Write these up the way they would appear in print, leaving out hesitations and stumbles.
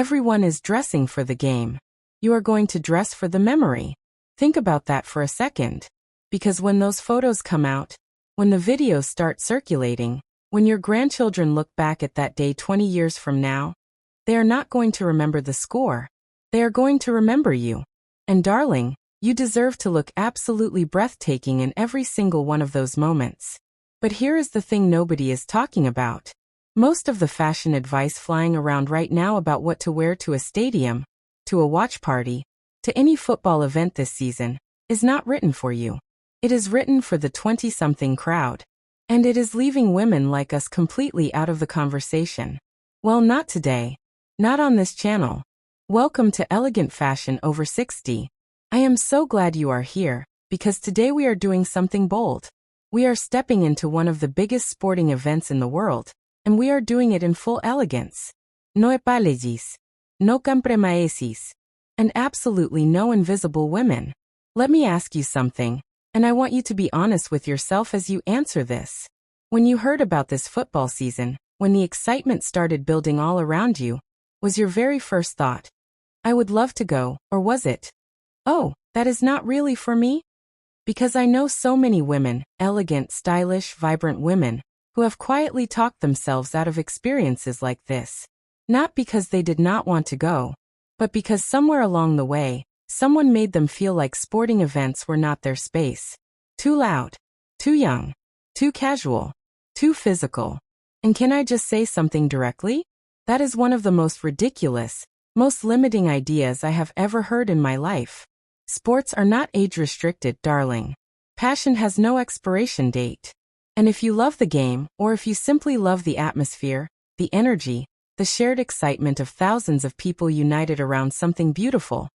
Everyone is dressing for the game. You are going to dress for the memory. Think about that for a second. Because when those photos come out, when the videos start circulating, when your grandchildren look back at that day 20 years from now, they are not going to remember the score. They are going to remember you. And darling, you deserve to look absolutely breathtaking in every single one of those moments. But here is the thing nobody is talking about. Most of the fashion advice flying around right now about what to wear to a stadium, to a watch party, to any football event this season, is not written for you. It is written for the 20-something crowd. And it is leaving women like us completely out of the conversation. Well, not today. Not on this channel. Welcome to Elegant Fashion Over 60. I am so glad you are here, because today we are doing something bold. We are stepping into one of the biggest sporting events in the world, and we are doing it in full elegance. No epalegis, no campremaesis, and absolutely no invisible women. Let me ask you something, and I want you to be honest with yourself as you answer this. When you heard about this football season, when the excitement started building all around you, was your very first thought, I would love to go, or was it, oh, that is not really for me? Because I know so many women, elegant, stylish, vibrant women, who have quietly talked themselves out of experiences like this. Not because they did not want to go, but because somewhere along the way, someone made them feel like sporting events were not their space. Too loud, too young, too casual, too physical. And can I just say something directly? That is one of the most ridiculous, most limiting ideas I have ever heard in my life. Sports are not age-restricted, darling. Passion has no expiration date. And if you love the game, or if you simply love the atmosphere, the energy, the shared excitement of thousands of people united around something beautiful,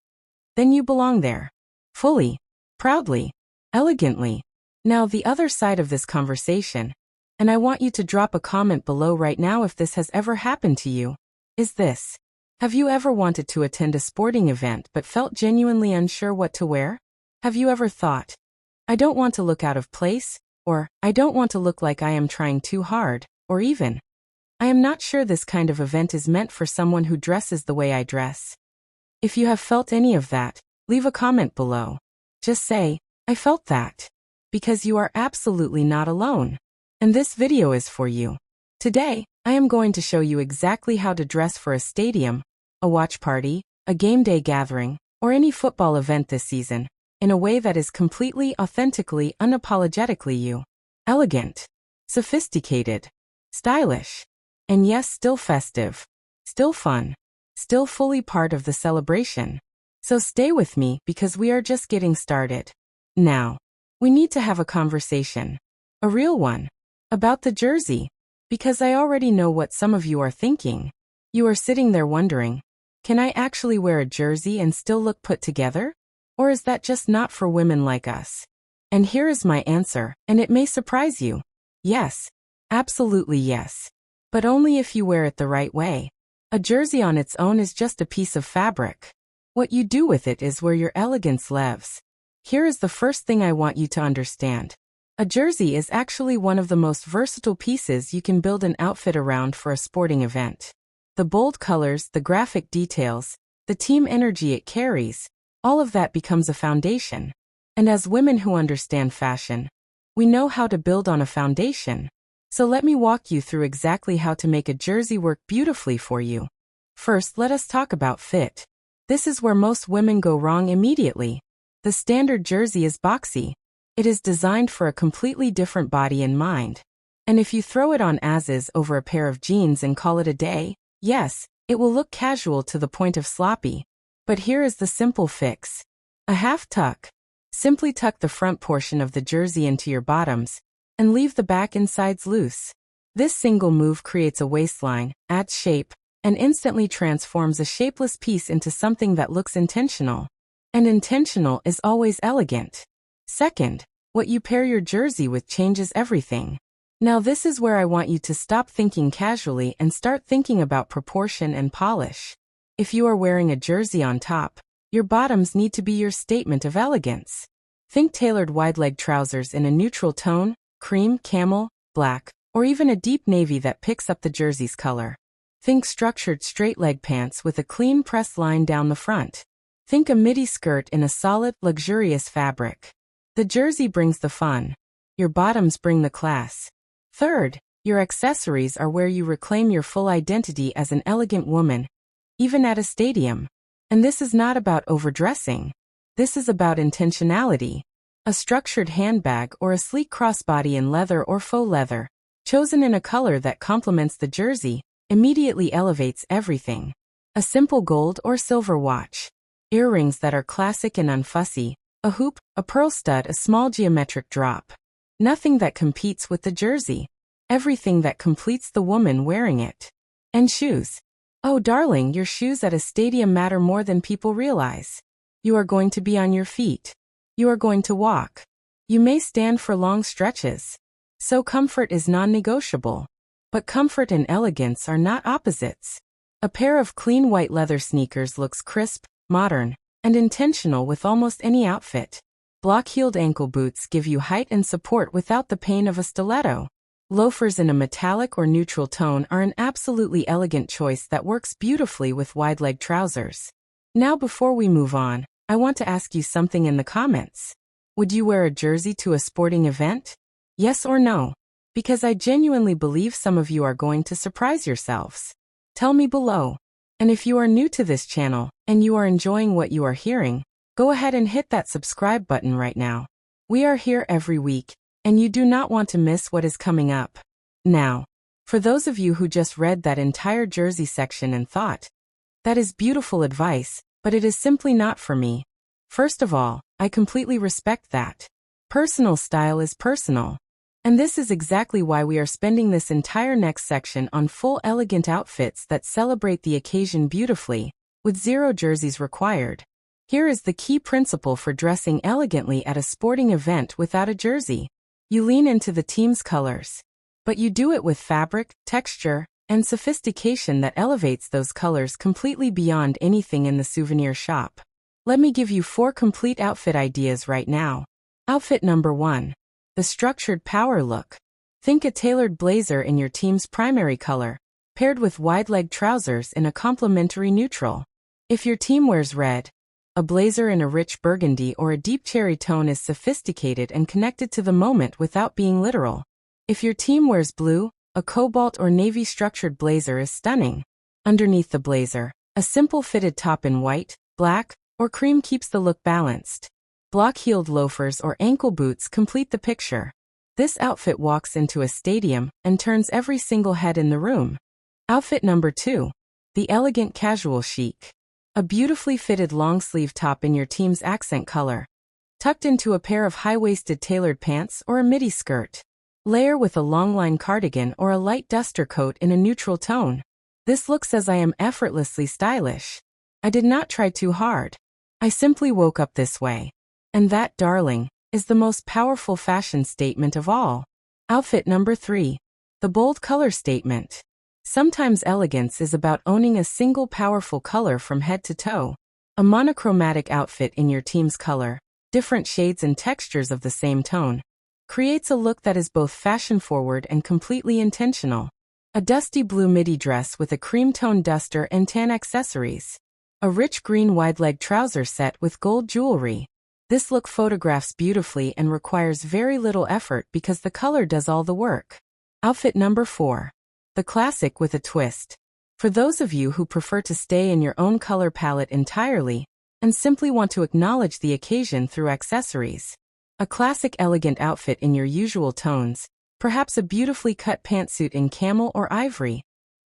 then you belong there. Fully, proudly, elegantly. Now the other side of this conversation, and I want you to drop a comment below right now if this has ever happened to you, is this. Have you ever wanted to attend a sporting event but felt genuinely unsure what to wear? Have you ever thought, I don't want to look out of place, or I don't want to look like I am trying too hard, or even, I am not sure this kind of event is meant for someone who dresses the way I dress? If you have felt any of that, leave a comment below. Just say, I felt that. Because you are absolutely not alone. And this video is for you. Today, I am going to show you exactly how to dress for a stadium, a watch party, a game day gathering, or any football event this season, in a way that is completely, authentically, unapologetically you. Elegant, sophisticated, stylish, and yes, still festive, still fun, still fully part of the celebration. So stay with me because we are just getting started. Now, we need to have a conversation, a real one, about the jersey. Because I already know what some of you are thinking. You are sitting there wondering, can I actually wear a jersey and still look put together? Or is that just not for women like us? And here is my answer, and it may surprise you. Yes, absolutely yes. But only if you wear it the right way. A jersey on its own is just a piece of fabric. What you do with it is where your elegance lives. Here is the first thing I want you to understand. A jersey is actually one of the most versatile pieces you can build an outfit around for a sporting event. The bold colors, the graphic details, the team energy it carries, all of that becomes a foundation. And as women who understand fashion, we know how to build on a foundation. So let me walk you through exactly how to make a jersey work beautifully for you. First, let us talk about fit. This is where most women go wrong immediately. The standard jersey is boxy. It is designed for a completely different body and mind. And if you throw it on as is over a pair of jeans and call it a day, yes, it will look casual to the point of sloppy. But here is the simple fix. A half tuck. Simply tuck the front portion of the jersey into your bottoms, and leave the back and sides loose. This single move creates a waistline, adds shape, and instantly transforms a shapeless piece into something that looks intentional. And intentional is always elegant. Second, what you pair your jersey with changes everything. Now this is where I want you to stop thinking casually and start thinking about proportion and polish. If you are wearing a jersey on top, your bottoms need to be your statement of elegance. Think tailored wide-leg trousers in a neutral tone, cream, camel, black, or even a deep navy that picks up the jersey's color. Think structured straight leg pants with a clean press line down the front. Think a midi skirt in a solid, luxurious fabric. The jersey brings the fun. Your bottoms bring the class. Third, your accessories are where you reclaim your full identity as an elegant woman, even at a stadium. And this is not about overdressing. This is about intentionality. A structured handbag or a sleek crossbody in leather or faux leather, chosen in a color that complements the jersey, immediately elevates everything. A simple gold or silver watch. Earrings that are classic and unfussy. A hoop, a pearl stud, a small geometric drop. Nothing that competes with the jersey. Everything that completes the woman wearing it. And shoes. Oh darling, your shoes at a stadium matter more than people realize. You are going to be on your feet. You are going to walk. You may stand for long stretches. So comfort is non-negotiable. But comfort and elegance are not opposites. A pair of clean white leather sneakers looks crisp, modern, and intentional with almost any outfit. Block-heeled ankle boots give you height and support without the pain of a stiletto. Loafers in a metallic or neutral tone are an absolutely elegant choice that works beautifully with wide-leg trousers. Now before we move on, I want to ask you something in the comments. Would you wear a jersey to a sporting event? Yes or no? Because I genuinely believe some of you are going to surprise yourselves. Tell me below. And if you are new to this channel, and you are enjoying what you are hearing, go ahead and hit that subscribe button right now. We are here every week, and you do not want to miss what is coming up. Now, for those of you who just read that entire jersey section and thought, that is beautiful advice, but it is simply not for me. First of all, I completely respect that. Personal style is personal. And this is exactly why we are spending this entire next section on full elegant outfits that celebrate the occasion beautifully, with zero jerseys required. Here is the key principle for dressing elegantly at a sporting event without a jersey. You lean into the team's colors. But you do it with fabric, texture, and sophistication that elevates those colors completely beyond anything in the souvenir shop. Let me give you 4 complete outfit ideas right now. Outfit number 1. The structured power look. Think a tailored blazer in your team's primary color, paired with wide-leg trousers in a complementary neutral. If your team wears red, a blazer in a rich burgundy or a deep cherry tone is sophisticated and connected to the moment without being literal. If your team wears blue, a cobalt or navy structured blazer is stunning. Underneath the blazer, a simple fitted top in white, black, or cream keeps the look balanced. Block-heeled loafers or ankle boots complete the picture. This outfit walks into a stadium and turns every single head in the room. Outfit number 2. The elegant casual chic. A beautifully fitted long-sleeve top in your team's accent color, tucked into a pair of high-waisted tailored pants or a midi skirt. Layer with a long-line cardigan or a light duster coat in a neutral tone. This look says I am effortlessly stylish. I did not try too hard. I simply woke up this way. And that, darling, is the most powerful fashion statement of all. Outfit number 3. The bold color statement. Sometimes elegance is about owning a single powerful color from head to toe. A monochromatic outfit in your team's color, different shades and textures of the same tone, creates a look that is both fashion-forward and completely intentional. A dusty blue midi dress with a cream-toned duster and tan accessories. A rich green wide-leg trouser set with gold jewelry. This look photographs beautifully and requires very little effort because the color does all the work. Outfit number 4. The classic with a twist. For those of you who prefer to stay in your own color palette entirely, and simply want to acknowledge the occasion through accessories. A classic elegant outfit in your usual tones, perhaps a beautifully cut pantsuit in camel or ivory,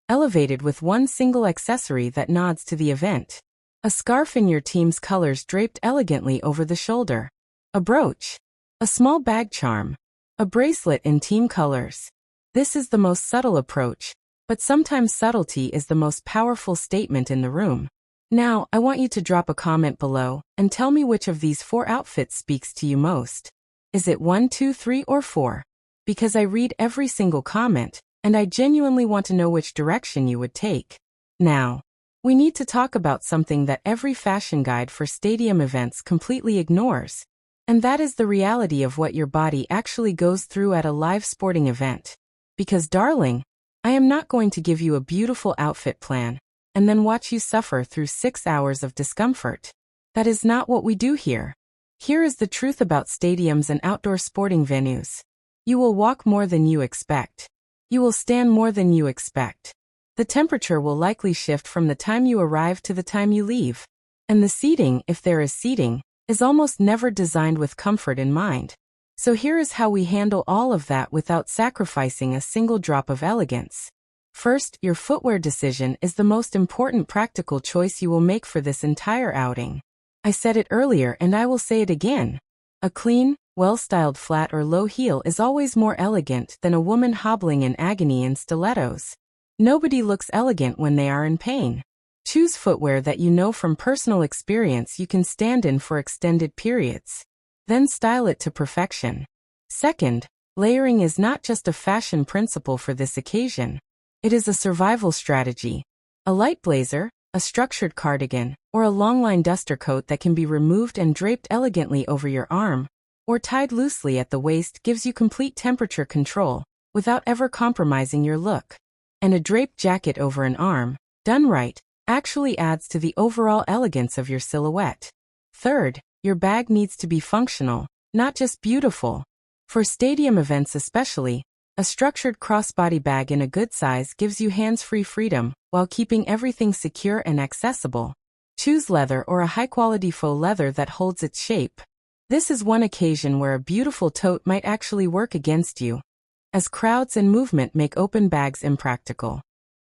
elevated with one single accessory that nods to the event. A scarf in your team's colors draped elegantly over the shoulder. A brooch. A small bag charm. A bracelet in team colors. This is the most subtle approach, but sometimes subtlety is the most powerful statement in the room. Now, I want you to drop a comment below and tell me which of these 4 outfits speaks to you most. Is it 1, 2, 3, or 4? Because I read every single comment, and I genuinely want to know which direction you would take. Now, we need to talk about something that every fashion guide for stadium events completely ignores. And that is the reality of what your body actually goes through at a live sporting event. Because darling, I am not going to give you a beautiful outfit plan and then watch you suffer through 6 hours of discomfort. That is not what we do here. Here is the truth about stadiums and outdoor sporting venues. You will walk more than you expect. You will stand more than you expect. The temperature will likely shift from the time you arrive to the time you leave. And the seating, if there is seating, is almost never designed with comfort in mind. So here is how we handle all of that without sacrificing a single drop of elegance. First, your footwear decision is the most important practical choice you will make for this entire outing. I said it earlier and I will say it again. A clean, well-styled flat or low heel is always more elegant than a woman hobbling in agony in stilettos. Nobody looks elegant when they are in pain. Choose footwear that you know from personal experience you can stand in for extended periods. Then style it to perfection. Second, layering is not just a fashion principle for this occasion. It is a survival strategy. A light blazer, a structured cardigan, or a longline duster coat that can be removed and draped elegantly over your arm, or tied loosely at the waist gives you complete temperature control, without ever compromising your look. And a draped jacket over an arm, done right, actually adds to the overall elegance of your silhouette. Third, your bag needs to be functional, not just beautiful. For stadium events especially, a structured crossbody bag in a good size gives you hands-free freedom, while keeping everything secure and accessible. Choose leather or a high-quality faux leather that holds its shape. This is one occasion where a beautiful tote might actually work against you, as crowds and movement make open bags impractical.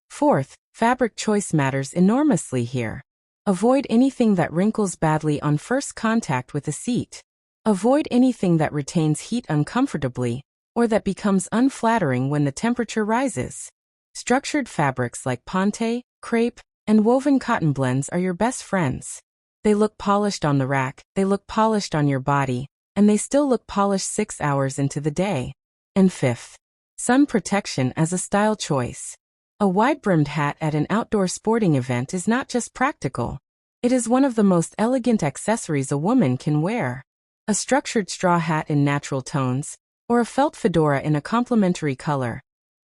Fourth, fabric choice matters enormously here. Avoid anything that wrinkles badly on first contact with a seat. Avoid anything that retains heat uncomfortably, or that becomes unflattering when the temperature rises. Structured fabrics like ponte, crepe, and woven cotton blends are your best friends. They look polished on the rack, they look polished on your body, and they still look polished 6 hours into the day. And fifth, sun protection as a style choice. A wide-brimmed hat at an outdoor sporting event is not just practical. It is one of the most elegant accessories a woman can wear. A structured straw hat in natural tones, or a felt fedora in a complementary color,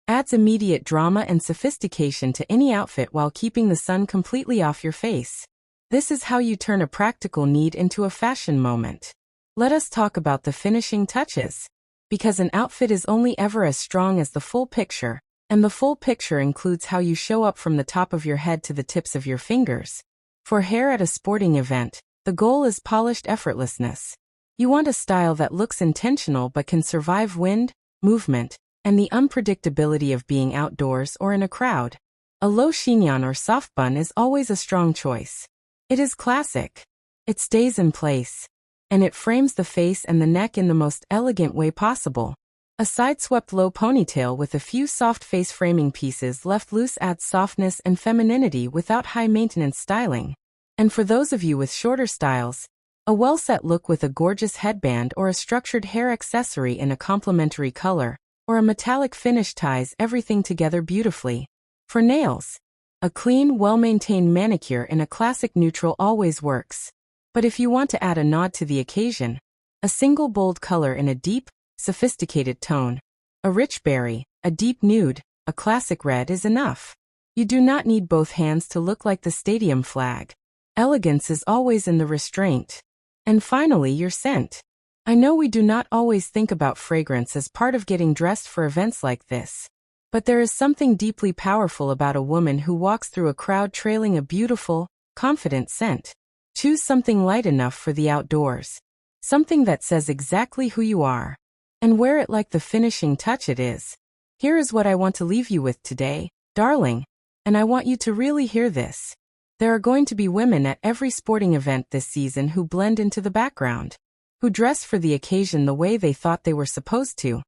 adds immediate drama and sophistication to any outfit while keeping the sun completely off your face. This is how you turn a practical need into a fashion moment. Let us talk about the finishing touches. Because an outfit is only ever as strong as the full picture, and the full picture includes how you show up from the top of your head to the tips of your fingers. For hair at a sporting event, the goal is polished effortlessness. You want a style that looks intentional but can survive wind, movement, and the unpredictability of being outdoors or in a crowd. A low chignon or soft bun is always a strong choice. It is classic. It stays in place. And it frames the face and the neck in the most elegant way possible. A side-swept low ponytail with a few soft face framing pieces left loose adds softness and femininity without high-maintenance styling. And for those of you with shorter styles, a well-set look with a gorgeous headband or a structured hair accessory in a complementary color, or a metallic finish ties everything together beautifully. For nails, a clean, well-maintained manicure in a classic neutral always works. But if you want to add a nod to the occasion, a single bold color in a deep, sophisticated tone, a rich berry, a deep nude, a classic red is enough. You do not need both hands to look like the stadium flag. Elegance is always in the restraint. And finally, your scent. I know we do not always think about fragrance as part of getting dressed for events like this. But there is something deeply powerful about a woman who walks through a crowd trailing a beautiful, confident scent. Choose something light enough for the outdoors. Something that says exactly who you are. And wear it like the finishing touch it is. Here is what I want to leave you with today, darling. And I want you to really hear this. There are going to be women at every sporting event this season who blend into the background. Who dress for the occasion the way they thought they were supposed to.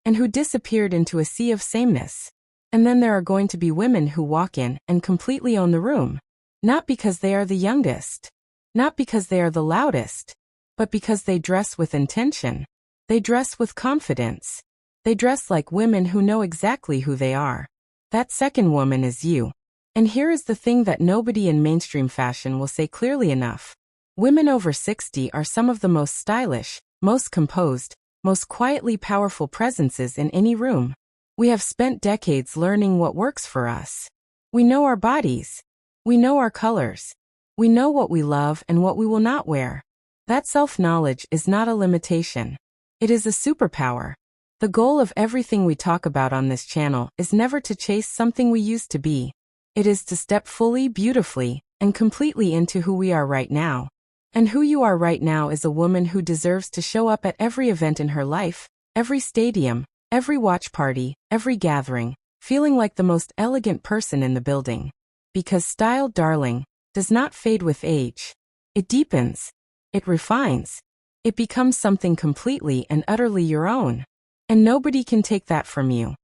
And who disappeared into a sea of sameness. And then there are going to be women who walk in and completely own the room. Not because they are the youngest. Not because they are the loudest. But because they dress with intention. They dress with confidence. They dress like women who know exactly who they are. That second woman is you. And here is the thing that nobody in mainstream fashion will say clearly enough. Women over 60 are some of the most stylish, most composed, most quietly powerful presences in any room. We have spent decades learning what works for us. We know our bodies. We know our colors. We know what we love and what we will not wear. That self-knowledge is not a limitation. It is a superpower. The goal of everything we talk about on this channel is never to chase something we used to be. It is to step fully, beautifully, and completely into who we are right now. And who you are right now is a woman who deserves to show up at every event in her life, every stadium, every watch party, every gathering, feeling like the most elegant person in the building. Because style, darling, does not fade with age. It deepens. It refines. It becomes something completely and utterly your own. And nobody can take that from you.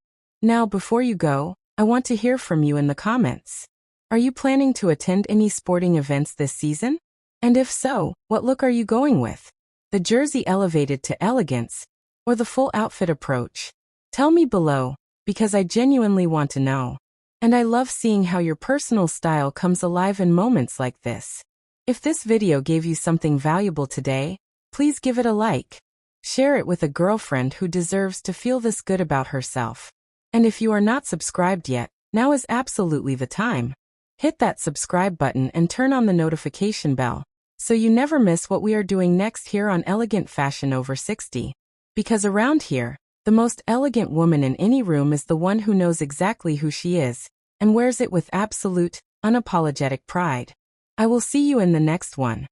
Now, before you go, I want to hear from you in the comments. Are you planning to attend any sporting events this season? And if so, what look are you going with? The jersey elevated to elegance, or the full outfit approach? Tell me below, because I genuinely want to know. And I love seeing how your personal style comes alive in moments like this. If this video gave you something valuable today, please give it a like. Share it with a girlfriend who deserves to feel this good about herself. And if you are not subscribed yet, now is absolutely the time. Hit that subscribe button and turn on the notification bell, so you never miss what we are doing next here on Elegant Fashion Over 60. Because around here, the most elegant woman in any room is the one who knows exactly who she is, and wears it with absolute, unapologetic pride. I will see you in the next one.